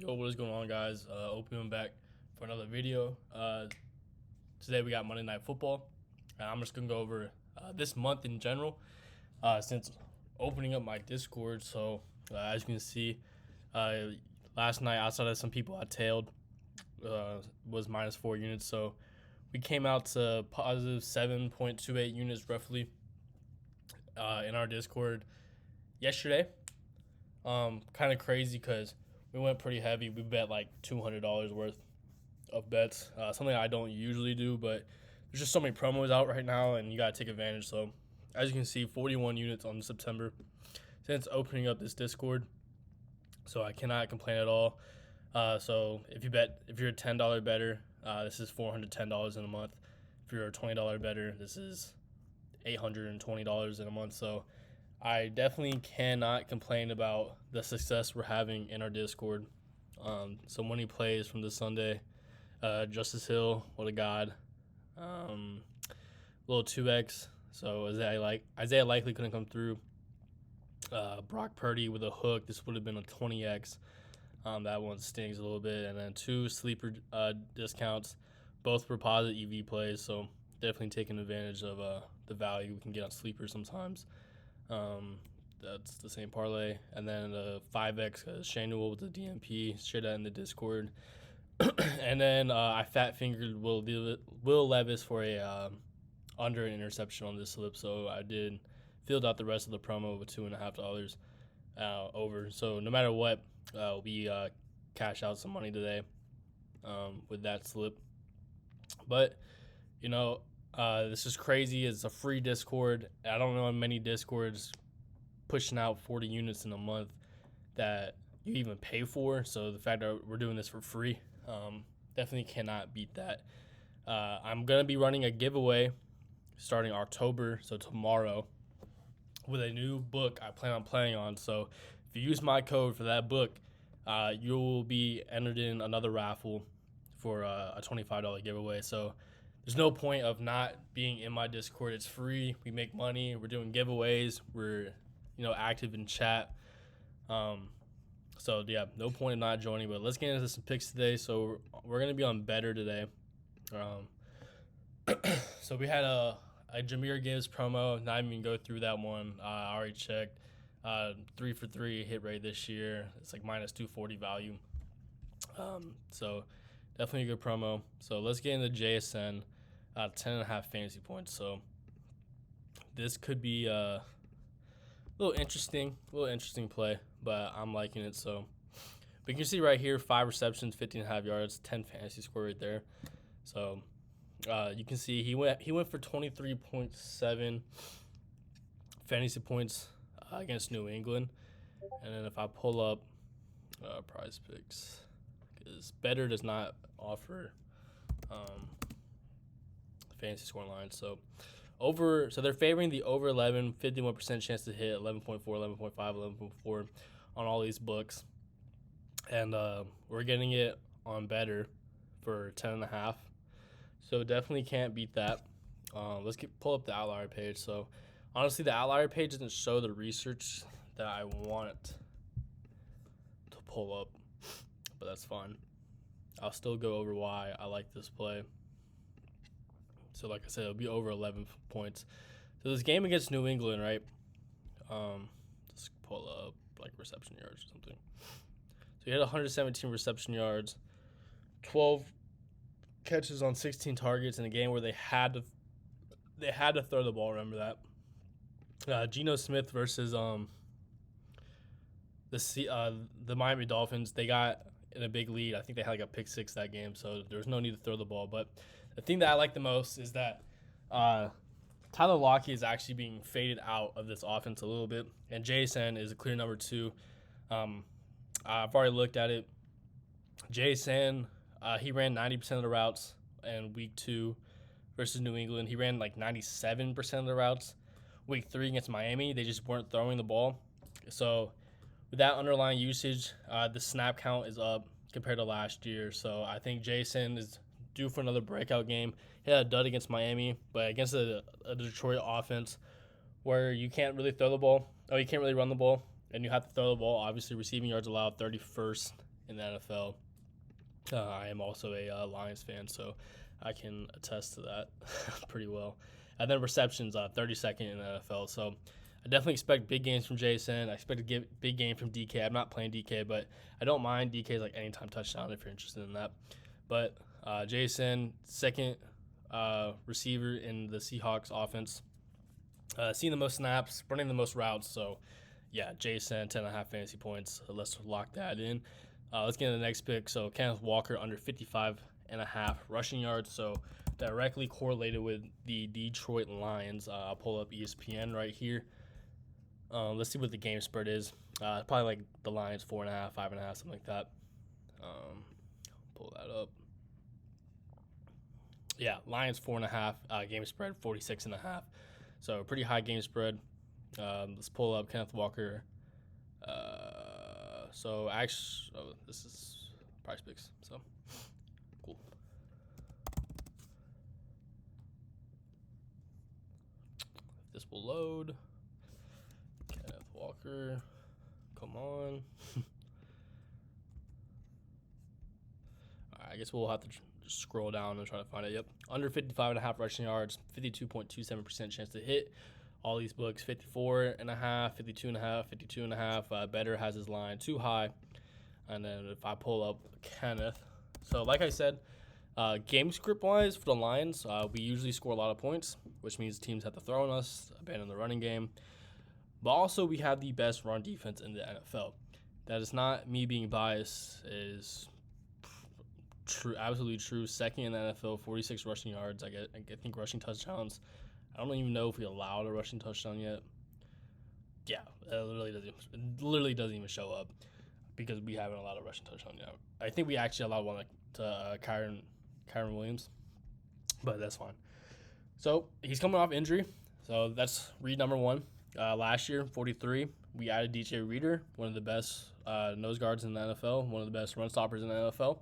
Yo, what is going on, guys? Open back for another video. Today we got Monday Night Football, and I'm just gonna go over this month in general. Since opening up my Discord, so as you can see, last night outside of some people I tailed was minus 4 units, so we came out to positive 7.28 units roughly in our Discord yesterday. Kind of crazy because we went pretty heavy. We bet like $200 worth of bets. Something I don't usually do, but there's just so many promos out right now, and you gotta take advantage. So, as you can see, 41 units on September since opening up this Discord. So I cannot complain at all. So if you're a $10 better, this is $410 in a month. If you're a $20 better, this is $820 in a month. So I definitely cannot complain about the success we're having in our Discord. So many plays from this Sunday. Justice Hill, what a god. Little 2x. So Isaiah likely couldn't come through. Brock Purdy with a hook. This would have been a 20x. That one stings a little bit. And then 2 sleeper discounts. Both were positive EV plays. So definitely taking advantage of the value we can get on sleepers sometimes. That's the same parlay, and then the 5x Shane Newell with the DMP, straight out in the Discord, and then I fat fingered Will Levis for a under an interception on this slip, so I did filled out the rest of the promo with $2.50 over. So no matter what, we cash out some money today with that slip, but this is crazy. It's a free Discord. I don't know how many Discords pushing out 40 units in a month that you even pay for. So the fact that we're doing this for free, definitely cannot beat that. I'm going to be running a giveaway starting October, so tomorrow, with a new book I plan on playing on. So if you use my code for that book, you will be entered in another raffle for a $25 giveaway. So there's no point of not being in my Discord. It's free. We make money. We're doing giveaways. We're, active in chat. So yeah, no point in not joining. But let's get into some picks today. So we're gonna be on better today. So we had a Jahmyr Gibbs promo. Not even go through that one. I already checked. 3 for 3 hit rate this year. It's like minus 240 value. So definitely a good promo. So let's get into JSN. 10.5 fantasy points. So this could be a little interesting play, but I'm liking it. So, but you can see right here, 5 receptions, 15.5 yards, 10 fantasy score right there. So you can see he went for 23.7 fantasy points against New England. And then if I pull up Prize Picks, because Better does not offer fantasy scoring line. So they're favoring the over 11, 51% chance to hit, 11.4, 11.5, 11.4 on all these books. And we're getting it on Better for 10.5. So definitely can't beat that. Let's pull up the outlier page. So honestly, the outlier page doesn't show the research that I want it to pull up, but that's fine. I'll still go over why I like this play. So like I said, it'll be over 11 points. So this game against New England, right? Let's pull up like reception yards or something. So he had 117 reception yards, 12 catches on 16 targets in a game where they had to throw the ball. Remember that? Geno Smith versus the Miami Dolphins. They got in a big lead. I think they had like a pick 6 that game, so there was no need to throw the ball. But the thing that I like the most is that Tyler Lockett is actually being faded out of this offense a little bit, and Jason is a clear number 2. I've already looked at it. Jason, he ran 90% of the routes in week 2 versus New England. He ran like 97% of the routes. Week 3 against Miami, they just weren't throwing the ball. So with that underlying usage, the snap count is up compared to last year. So I think Jason is due for another breakout game. He had a dud against Miami, but against a Detroit offense where you can't really throw the ball, or you can't really run the ball, and you have to throw the ball. Obviously, receiving yards allowed 31st in the NFL. I am also a Lions fan, so I can attest to that pretty well. And then receptions, 32nd in the NFL. So I definitely expect big games from Jason. I expect to get big game from DK. I'm not playing DK, but I don't mind DK's like anytime touchdown if you're interested in that. But Jason, second receiver in the Seahawks offense, seeing the most snaps, running the most routes. So yeah, Jason, 10.5 fantasy points. So let's lock that in. Let's get into the next pick. So Kenneth Walker under 55.5 rushing yards. So directly correlated with the Detroit Lions. I'll pull up ESPN right here. Let's see what the game spread is. Probably like the Lions 4.5, 5.5, something like that. Pull that up. Yeah, Lions 4.5. Game spread 46.5. So pretty high game spread. Let's pull up Kenneth Walker. So actually, this is Price Picks. So cool. This will load. Kenneth Walker, come on. I guess we'll have to just scroll down and try to find it. Yep, under 55.5 rushing yards, 52.27% chance to hit. All these books, 54.5, 52.5, 52.5. Better has his line too high. And then if I pull up Kenneth, so like I said, game script wise for the Lions, we usually score a lot of points, which means teams have to throw on us, abandon the running game. But also we have the best run defense in the NFL. That is not me being biased. It is true, absolutely true. Second in the NFL, 46 rushing yards. I think rushing touchdowns. I don't even know if we allowed a rushing touchdown yet. Yeah, it literally doesn't even show up because we haven't allowed a rushing touchdown yet. I think we actually allowed one to Kyren Williams, but that's fine. So he's coming off injury, so that's read number one. Last year, 43, we added DJ Reader, one of the best nose guards in the NFL, one of the best run stoppers in the NFL.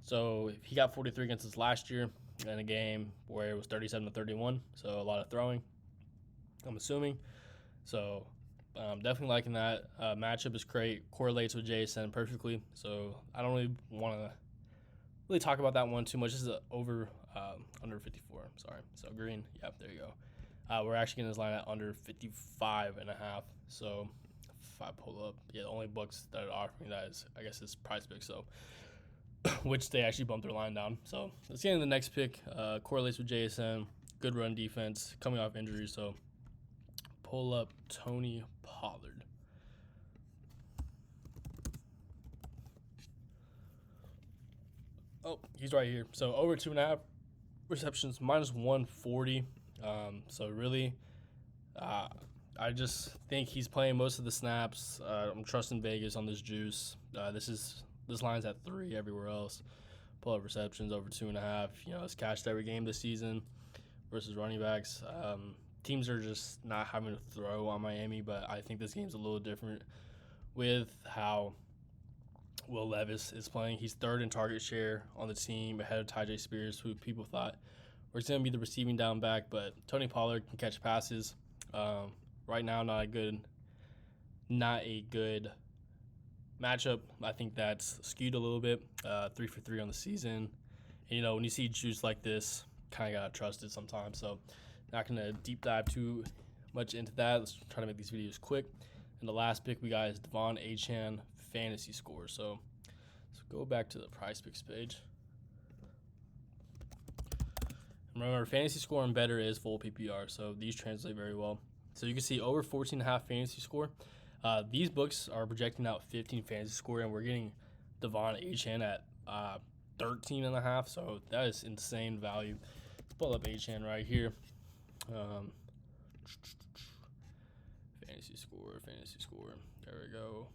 So he got 43 against us last year in a game where it was 37-31, so a lot of throwing, I'm assuming. So definitely liking that. Matchup is great, correlates with Jason perfectly, so I don't really want to really talk about that one too much. This is under 54, sorry. So green, yep, there you go. We're actually getting this line at under 55.5, so if I pull up, yeah, the only books that are offering that is, I guess, is Price Picks, so which they actually bumped their line down. So let's get into the next pick. Correlates with JSN. Good run defense. Coming off injury. So pull up Tony Pollard. Oh, he's right here. So over 2.5 receptions, -140. So really, I just think he's playing most of the snaps. I'm trusting Vegas on this juice. This line's at 3 everywhere else. Pull up receptions over 2.5. It's cashed every game this season versus running backs. Teams are just not having to throw on Miami, but I think this game's a little different with how Will Levis is playing. He's third in target share on the team ahead of Tyjae Spears, who people thought was going to be the receiving down back, but Tony Pollard can catch passes. Right now, not a good matchup. I think that's skewed a little bit. 3 for 3 on the season. And, when you see juice like this, kind of got to trust it sometimes. So not going to deep dive too much into that. Let's try to make these videos quick. And the last pick we got is Devon Achane fantasy score. So let's go back to the Price Picks page. Remember, fantasy score and better is full PPR, so these translate very well. So you can see over 14.5 fantasy score. These books are projecting out 15 fantasy score, and we're getting Devon Achane at 13.5, so that is insane value. Let's pull up Achane right here. Fantasy score. There we go.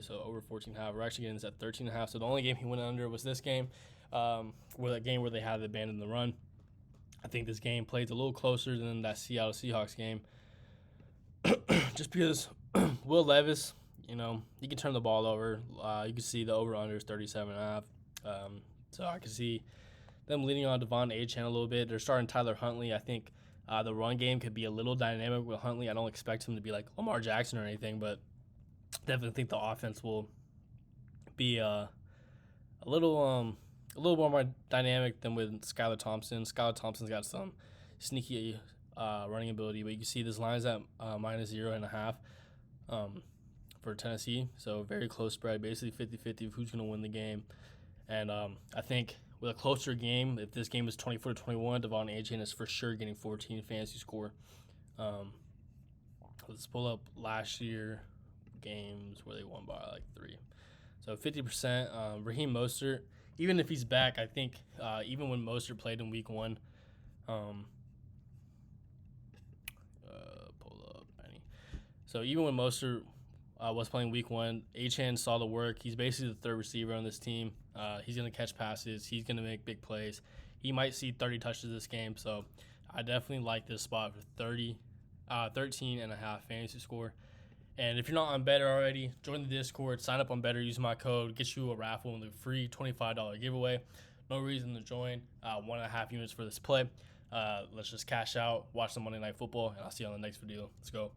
So over 14.5. We're actually getting this at 13.5. So the only game he went under was this game, where they had to abandon the run. I think this game plays a little closer than that Seattle Seahawks game. Just because Will Levis, he can turn the ball over. You can see the over-under is 37.5. So I can see them leaning on Devon Achane a little bit. They're starting Tyler Huntley. I think the run game could be a little dynamic with Huntley. I don't expect him to be like Lamar Jackson or anything, but definitely think the offense will be a little more dynamic than with Skylar Thompson. Skylar Thompson's got some sneaky running ability, but you can see this line is at -0.5 for Tennessee, so very close spread, basically 50-50 of who's going to win the game. And I think with a closer game, if this game is 24-21, Devon Achane is for sure getting 14 fantasy score. Let's pull up last year games where they won by like 3. So 50%. Raheem Mostert, even if he's back, I think even when Mostert played in week 1, pull up any. So even when Mostert was playing week 1, Achane saw the work. He's basically the third receiver on this team. He's going to catch passes. He's going to make big plays. He might see 30 touches this game. So I definitely like this spot for 13.5 fantasy score. And if you're not on Better already, join the Discord, sign up on Better, use my code, get you a raffle and the free $25 giveaway. No reason to join. 1.5 units for this play. Let's just cash out, watch some Monday Night Football, and I'll see you on the next video. Let's go.